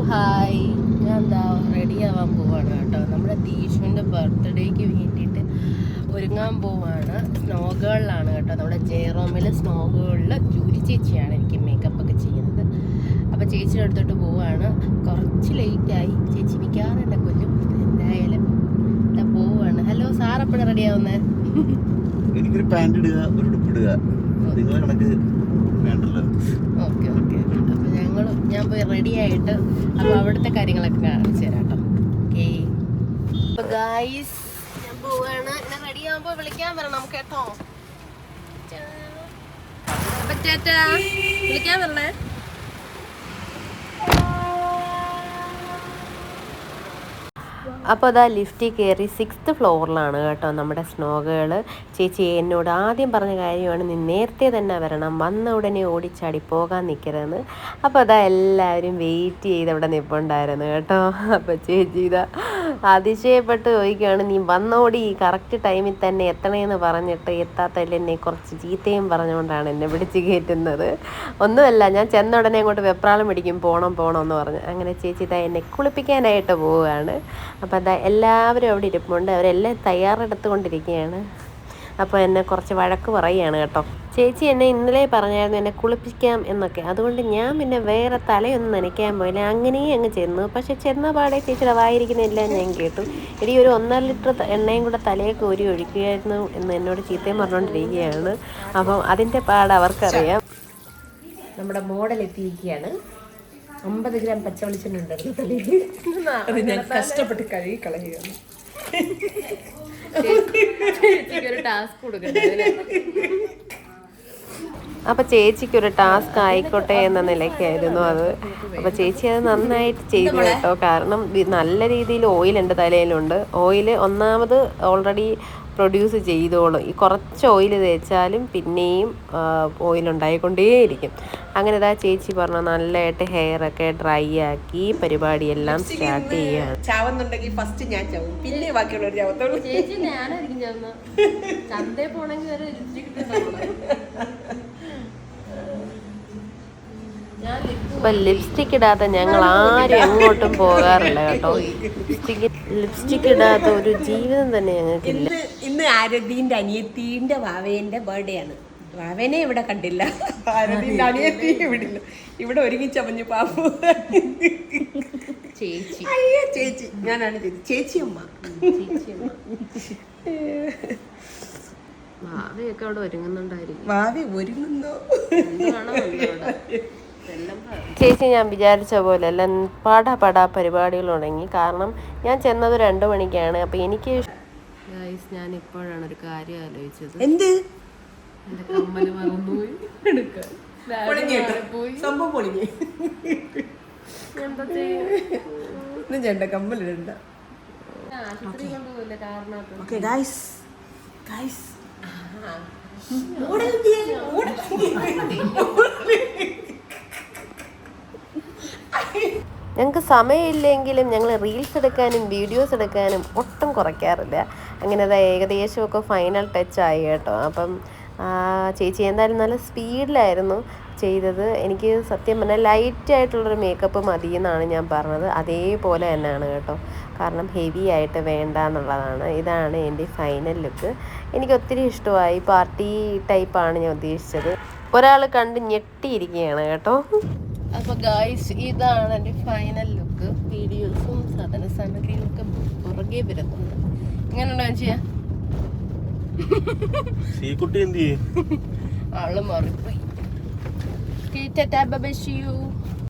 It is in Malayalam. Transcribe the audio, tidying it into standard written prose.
ഹായ്, ഞാൻ എന്താ റെഡി ആവാൻ പോവാണ് കേട്ടോ. നമ്മുടെ ദീഷുവിൻ്റെ ബർത്ത്ഡേക്ക് വേണ്ടിയിട്ട് ഒരുങ്ങാൻ പോവാണ്. സ്നോ ഗേളിലാണ് കേട്ടോ. നമ്മുടെ ജെറോമിൽ സ്നോ ഗേളിൽ ജൂലി ചേച്ചിയാണ് എനിക്ക് മേക്കപ്പ് ഒക്കെ ചെയ്യുന്നത്. അപ്പോൾ ചേച്ചിയുടെ അടുത്തോട്ട് പോവാണ്. കുറച്ച് ലേറ്റായി, ചേച്ചി മിക്കാറും എന്നെ കൊല്ലും. എന്തായാലും പോവാണ്. ഹലോ സാർ, എപ്പോഴും റെഡി ആവുന്നേ? എനിക്കൊരു പാൻറ് ഇടുക, ഒരു ഉടുപ്പ് ഇടുക, നിങ്ങളെ കണക്ക് വേണ്ടല്ലോ. Okay okay. അപ്പോൾ ഞാൻ പോയി റെഡി ആയിട്ട് അപ്പോൾ അവിടുത്തെ കാര്യങ്ങളൊക്കെ കാണിച്ചു തരാം കേട്ടോ. ഓക്കെ. അപ്പോൾ ഗായ്സ്, ഞാൻ പോവാണ്. എന്നെ റെഡി ആകുമ്പോൾ വിളിക്കാൻ വരണം കേട്ടോ. അപ്പം ചേട്ടാ വിളിക്കാൻ വരണേ. അപ്പോൾ അതാ ലിഫ്റ്റിൽ കയറി 6th ഫ്ലോറിലാണ് കേട്ടോ നമ്മുടെ സ്നോ ഗേൾ. ചേച്ചി എന്നോട് ആദ്യം പറഞ്ഞ കാര്യമാണ്, നീ നേരത്തെ തന്നെ വരണം, വന്ന ഉടനെ ഓടിച്ചാടി പോകാൻ നിൽക്കരുതെന്ന്. അപ്പോൾ അതാ എല്ലാവരും വെയിറ്റ് ചെയ്ത് അവിടെ നിൽപ്പുണ്ടായിരുന്നു കേട്ടോ. അപ്പോൾ ചേച്ചി ഇതാ അതിശയപ്പെട്ട് ചോദിക്കുകയാണ്, നീ വന്നോടി കറക്റ്റ് ടൈമിൽ തന്നെ എത്തണേന്ന് പറഞ്ഞിട്ട് എത്താത്തതിൽ എന്നെ കുറച്ച് ചീത്തയും പറഞ്ഞുകൊണ്ടാണ് എന്നെ പിടിച്ച് കയറ്റുന്നത്. ഒന്നുമല്ല, ഞാൻ ചെന്ന ഉടനെ അങ്ങോട്ട് വെപ്രാളം പിടിക്കും, പോകണം എന്ന് പറഞ്ഞ്. അങ്ങനെ ചേച്ചി ഇതാ എന്നെ കുളിപ്പിക്കാനായിട്ട് പോവുകയാണ്. അപ്പോൾ അതാ എല്ലാവരും അവിടെ ഇരിപ്പുണ്ട്, അവരെല്ലാം തയ്യാറെടുത്തുകൊണ്ടിരിക്കുകയാണ്. അപ്പോൾ എന്നെ കുറച്ച് വഴക്ക് പറയുകയാണ് കേട്ടോ. ചേച്ചി എന്നെ ഇന്നലെ പറഞ്ഞായിരുന്നു എന്നെ കുളിപ്പിക്കാം എന്നൊക്കെ, അതുകൊണ്ട് ഞാൻ പിന്നെ വേറെ തലയൊന്നും നനയ്ക്കാൻ പോയില്ല, അങ്ങനെയും അങ്ങ് ചെന്നു. പക്ഷെ ചെന്ന പാടെ ചേച്ചിയുടെ വായിരിക്കുന്നില്ല ഞാൻ കേട്ടു. ഇനി ഒരു 1.5 ലിറ്റർ എണ്ണയും കൂടെ തലയൊക്കെ ഒഴിക്കുകയായിരുന്നു എന്ന് എന്നോട് ചീത്തയും പറഞ്ഞുകൊണ്ടിരിക്കുകയാണ്. അപ്പം അതിൻ്റെ പാട് അവർക്കറിയാം. നമ്മുടെ മോഡൽ എത്തിയിരിക്കുകയാണ്. 50 ഗ്രാം പച്ച വെളിച്ചെണ്ണ ഉണ്ടായിരുന്നു തലയിൽ. അത് ഞാൻ കഷ്ടപ്പെട്ട് കഴുകി കളയുകയാണ്. ചേച്ചിക്കൊരു ടാസ്ക് കൊടുക്കണ്ടേ? അപ്പോൾ ചേച്ചിക്കൊരു ടാസ്ക് ആയിക്കോട്ടെ എന്ന നിലയ്ക്കായിരുന്നു അത്. അപ്പോൾ ചേച്ചി അത് നന്നായിട്ട് ചെയ്തു കേട്ടോ. കാരണം നല്ല രീതിയിൽ ഓയിൽ എൻ്റെ തലയിലുണ്ട്. ഓയിൽ ഒന്നാമത് ഓൾറെഡി പ്രൊഡ്യൂസ് ചെയ്തോളും. ഈ കുറച്ച് ഓയിൽ തേച്ചാലും പിന്നെയും ഓയിലുണ്ടായിക്കൊണ്ടേയിരിക്കും. അങ്ങനെ ഇതാ ചേച്ചി പറഞ്ഞു നല്ലതായിട്ട് ഹെയറൊക്കെ ഡ്രൈ ആക്കി പരിപാടിയെല്ലാം സ്റ്റാർട്ട് ചെയ്യുകയാണ്. ചാവുന്നുണ്ടെങ്കിൽ ഫസ്റ്റ് ഞാൻ ചാവും, പിന്നെ ബാക്കിയുള്ളവർ ചാവത്തോളൂ. ചേച്ചി ഞാനായിരിക്കും ചാവുന്ന. ചന്തയിൽ പോണെങ്കിൽ വരെ ഇപ്പൊ ലിപ്സ്റ്റിക് ഇടാതെ ഞങ്ങൾ ആരും എങ്ങോട്ടും പോകാറില്ല കേട്ടോ. ലിപ്സ്റ്റിക് ഇടാത്ത ഒരു ജീവിതം തന്നെ ഞങ്ങൾക്കില്ല. ഇന്ന് ആരതിന്റെ അനിയത്തിന്റെ വാവേന്റെ ബർത്ത്ഡേ ആണ്. വാവേനെ ഇവിടെ കണ്ടില്ല, ആരതിന്റെ അനിയത്തി ഇവിടില്ല. ഇവിടെ ഒരുങ്ങി ചമഞ്ഞു പാപ്പു. ചേച്ചി അയ്യോ ചേച്ചി, ഞാനാണ് ചേച്ചി അമ്മ. ഭാവിയൊക്കെ അവിടെ ഒരുങ്ങുന്നുണ്ടായിരിക്കും. ഭാവി ഒരുങ്ങുന്നോ? ചേച്ചി ഞാൻ വിചാരിച്ച പോലെ എല്ലാം പടാ പരിപാടികൾ തുടങ്ങി. കാരണം ഞാൻ ചെന്നത് 2 മണിക്കാണ്. അപ്പം എനിക്ക് ഞാൻ ഇപ്പോഴാണ് ഒരു കാര്യം ആലോചിച്ചത്. എന്ത്? എൻ്റെ കമ്മല് മറന്നുപോയി എടുക്കാൻ. സംഭവം പൊളിഞ്ഞു. എന്താ ചെയ്യും? ചേട്ട കമ്മലിടണ്ട. ആശുപത്രി കൊണ്ടുപോയില്ല കാരണം. ഓക്കെ ഗൈസ്, ഗൈസ് ഞങ്ങൾക്ക് സമയമില്ലെങ്കിലും ഞങ്ങൾ റീൽസ് എടുക്കാനും വീഡിയോസ് എടുക്കാനും ഒട്ടും കുറയ്ക്കാറില്ല. അങ്ങനെ അത് ഏകദേശമൊക്കെ ഫൈനൽ ടച്ച് ആയി കേട്ടോ. അപ്പം ചേച്ചി എന്തായാലും നല്ല സ്പീഡിലായിരുന്നു ചെയ്തത്. എനിക്ക് സത്യം പറഞ്ഞാൽ ലൈറ്റായിട്ടുള്ളൊരു മേക്കപ്പ് മതി എന്നാണ് ഞാൻ പറഞ്ഞത്. അതേപോലെ തന്നെയാണ് കേട്ടോ. കാരണം ഹെവി ആയിട്ട് വേണ്ട എന്നുള്ളതാണ്. ഇതാണ് എൻ്റെ ഫൈനൽ ലുക്ക്. എനിക്ക് ഒത്തിരി ഇഷ്ടമായി. പാർട്ടി ടൈപ്പാണ് ഞാൻ ഉദ്ദേശിച്ചത്. ഒരാൾ കണ്ട് ഞെട്ടിയിരിക്കുകയാണ് കേട്ടോ. അപ്പോൾ ഗായ്സ്, ഇതാണ് എൻ്റെ ഫൈനൽ ലുക്ക്. വീഡിയോസും സാധന സാമഗ്രികളൊക്കെ പുറകെ വരുന്നുണ്ട്. എങ്ങനെയുണ്ടോ ചെയ്യാ? ആള് മാറിപ്പോയി.